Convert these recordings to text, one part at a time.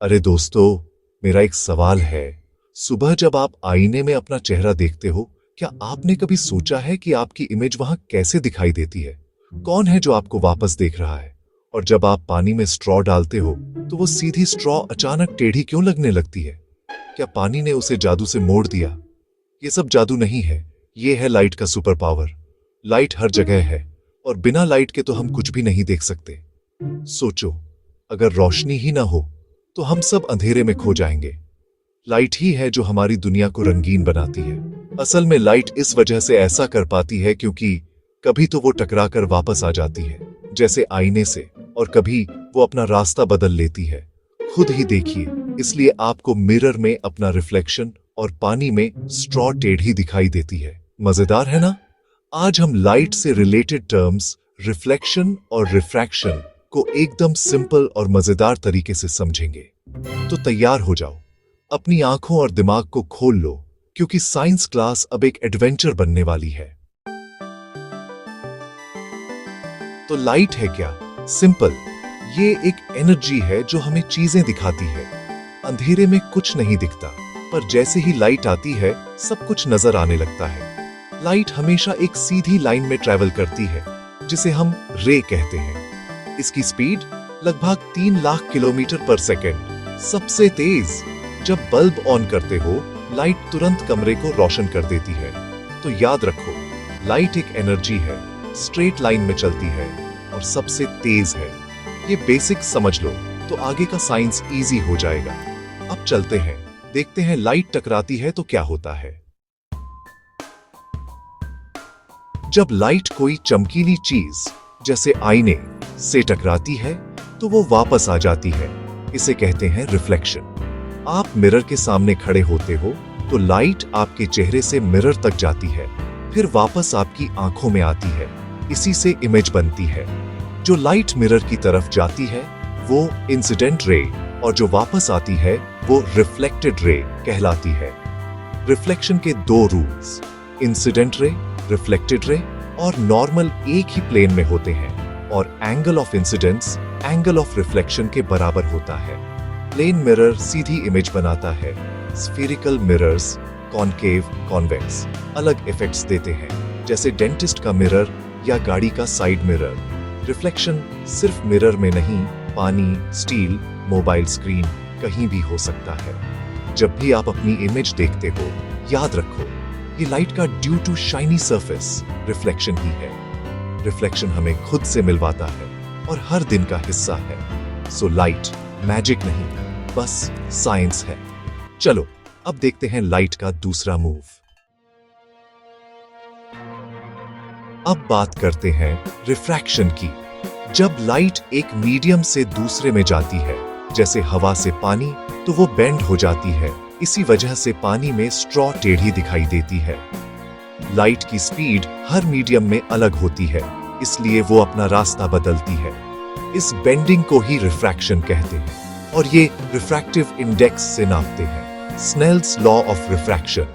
अरे दोस्तों, मेरा एक सवाल है। सुबह जब आप आईने में अपना चेहरा देखते हो, क्या आपने कभी सोचा है कि आपकी इमेज वहां कैसे दिखाई देती है? कौन है जो आपको वापस देख रहा है? और जब आप पानी में स्ट्रॉ डालते हो, तो वो सीधी स्ट्रॉ अचानक टेढ़ी क्यों लगने लगती है? क्या पानी ने उसे जादू से मोड़ दिया? ये सब जादू नहीं है, ये है लाइट का सुपर पावर। लाइट हर जगह है, और बिना लाइट के तो हम कुछ भी नहीं देख सकते। सोचो, अगर रोशनी ही ना हो तो हम सब अंधेरे में खो जाएंगे। लाइट ही है जो हमारी दुनिया को रंगीन बनाती है। असल में लाइट इस वजह से ऐसा कर पाती है क्योंकि कभी तो वो टकरा कर वापस आ जाती है, जैसे आईने से, और कभी वो अपना रास्ता बदल लेती है। खुद ही देखिए, इसलिए आपको मिरर में अपना रिफ्लेक्शन और पानी में स्ट्रॉ टेढ़ी दिखाई देती है। मजेदार है ना? आज हम लाइट से रिलेटेड टर्म्स, रिफ्लेक्शन और रिफ्रैक्शन को एकदम सिंपल और मजेदार तरीके से समझेंगे। तो तैयार हो जाओ, अपनी आंखों और दिमाग को खोल लो, क्योंकि साइंस क्लास अब एक एडवेंचर बनने वाली है। तो लाइट है क्या? सिंपल, ये एक एनर्जी है जो हमें चीजें दिखाती है। अंधेरे में कुछ नहीं दिखता, पर जैसे ही लाइट आती है, सब कुछ नजर आने लगता है। लाइट हमेशा एक सीधी लाइन में ट्रैवल करती है, जिसे हम रे कहते हैं। इसकी स्पीड लगभग 3 लाख किलोमीटर पर सेकेंड, सबसे तेज। जब बल्ब ऑन करते हो, लाइट तुरंत कमरे को रोशन कर देती है। तो याद रखो, लाइट एक एनर्जी है, स्ट्रेट लाइन में चलती है और सबसे तेज है। ये बेसिक समझ लो, तो आगे का साइंस इजी हो जाएगा। अब चलते हैं, देखते हैं लाइट टकराती है तो क्या होता है। जब लाइट कोई चमकीली चीज जैसे आईने से टकराती है, तो वो वापस आ जाती है। इसे कहते हैं रिफ्लेक्शन। आप मिरर के सामने खड़े होते हो, तो लाइट आपके चेहरे से मिरर तक जाती है, फिर वापस आपकी आंखों में आती है। इसी से इमेज बनती है। जो लाइट मिरर की तरफ जाती है, वो इंसिडेंट रे, और जो वापस आती है, वो रिफ्लेक्टेड रे कहलाती है। रिफ्लेक्शन के 2 rules, incident ray, reflected ray, और नॉर्मल एक ही प्लेन में होते हैं, और angle of incidence angle of reflection के बराबर होता है। प्लेन मिरर सीधी इमेज बनाता है, स्फीरिकल मिरर्स, कॉनकेव, कॉन्वेक्स, अलग इफेक्ट्स देते हैं, जैसे डेंटिस्ट का मिरर या गाड़ी का साइड मिरर। रिफ्लेक्शन सिर्फ मिरर में नहीं, पानी, स्टील, मोबाइल स्क्रीन, कहीं भी हो सकता है। जब भी आप अपनी इमेज देखते हो, याद रखो, ये लाइट का due to shiny surface reflection ही है। रिफ्लेक्शन हमें खुद से मिलवाता है और हर दिन का हिस्सा है। सो लाइट मैजिक नहीं, बस साइंस है। चलो, अब देखते हैं लाइट का दूसरा मूव। अब बात करते हैं रिफ्रैक्शन की। जब लाइट एक मीडियम से दूसरे में जाती है, जैसे हवा से पानी, तो वो बेंड हो जाती है। इसी वजह से पानी में स्ट्रॉ टेढ़ी दिखाई देती है। लाइट की स्पीड हर मीडियम में अलग होती है, इसलिए वो अपना रास्ता बदलती है। इस बेंडिंग को ही रिफ्रैक्शन कहते हैं, और ये रिफ्रैक्टिव इंडेक्स से नापते हैं। Snell's law of refraction,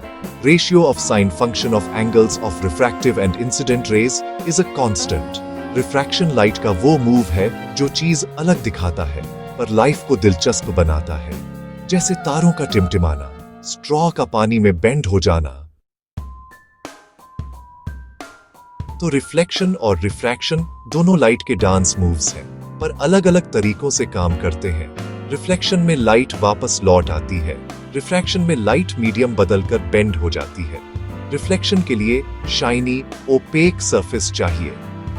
ratio of sine function of angles of refractive and incident rays is a constant. Refraction light का वो मूव है जो चीज अलग दिखाता है, पर लाइफ को दिलचस्प बनाता है, जैसे तारों का टिमटिमाना, स्ट्रॉ का पानी में बेंड हो जाना। तो रिफ्लेक्शन और रिफ्रैक्शन दोनों लाइट के डांस मूव्स हैं, पर अलग अलग तरीकों से काम करते हैं। रिफ्लेक्शन में लाइट वापस लौट आती है, रिफ्रैक्शन में लाइट मीडियम बदलकर बेंड हो जाती है। रिफ्लेक्शन के लिए शाइनी, ओपेक सरफेस चाहिए,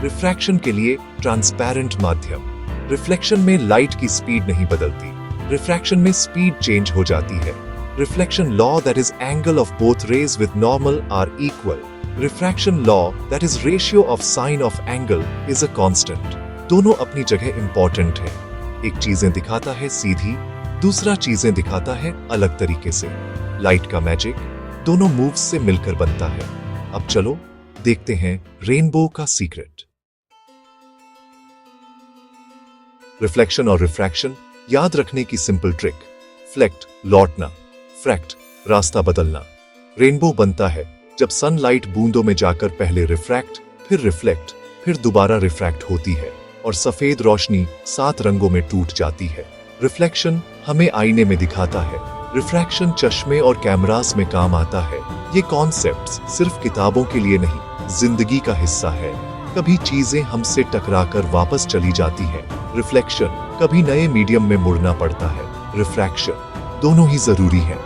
रिफ्रैक्शन के लिए ट्रांसपेरेंट माध्यम। रिफ्लेक्शन में लाइट की स्पीड नहीं बदलती, रिफ्रैक्शन में स्पीड चेंज हो जाती है। Reflection law that is angle of both rays with normal are equal. Refraction law that is ratio of sine of angle is a constant. दोनों अपनी जगह इंपॉर्टेंट है। एक चीजें दिखाता है सीधी, दूसरा चीजें दिखाता है अलग तरीके से। लाइट का मैजिक दोनों मूव्स से मिलकर बनता है। अब चलो देखते हैं रेनबो का सीक्रेट। रिफ्लेक्शन और रिफ्रैक्शन याद रखने की सिंपल ट्रिक। फ्लेक्ट लौटना, फ्रैक्ट रास्ता बदलना। रेनबो बनता है जब सनलाइट बूंदों में जाकर पहले रिफ्रैक्ट, फिर रिफ्लेक्ट, फिर दोबारा रिफ्रैक्ट होती है और सफेद रोशनी 7 रंगों में टूट जाती है। रिफ्लेक्शन हमें आईने में दिखाता है, रिफ्रैक्शन चश्मे और कैमरास में काम आता है। ये कॉन्सेप्ट्स सिर्फ किताबों के लिए नहीं, जिंदगी का हिस्सा है। कभी चीजें हमसे टकराकर वापस चली जाती हैं, रिफ्लेक्शन, कभी नए मीडियम में मुड़ना पड़ता है, रिफ्रैक्शन, दोनों ही जरूरी हैं।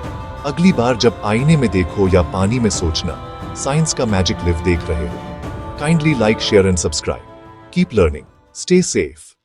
अगली बार जब आईने में देखो या पानी में सोचना, साइंस का मैजिक लिव देख रहे हो। Kindly like, share and subscribe. Keep learning, stay safe.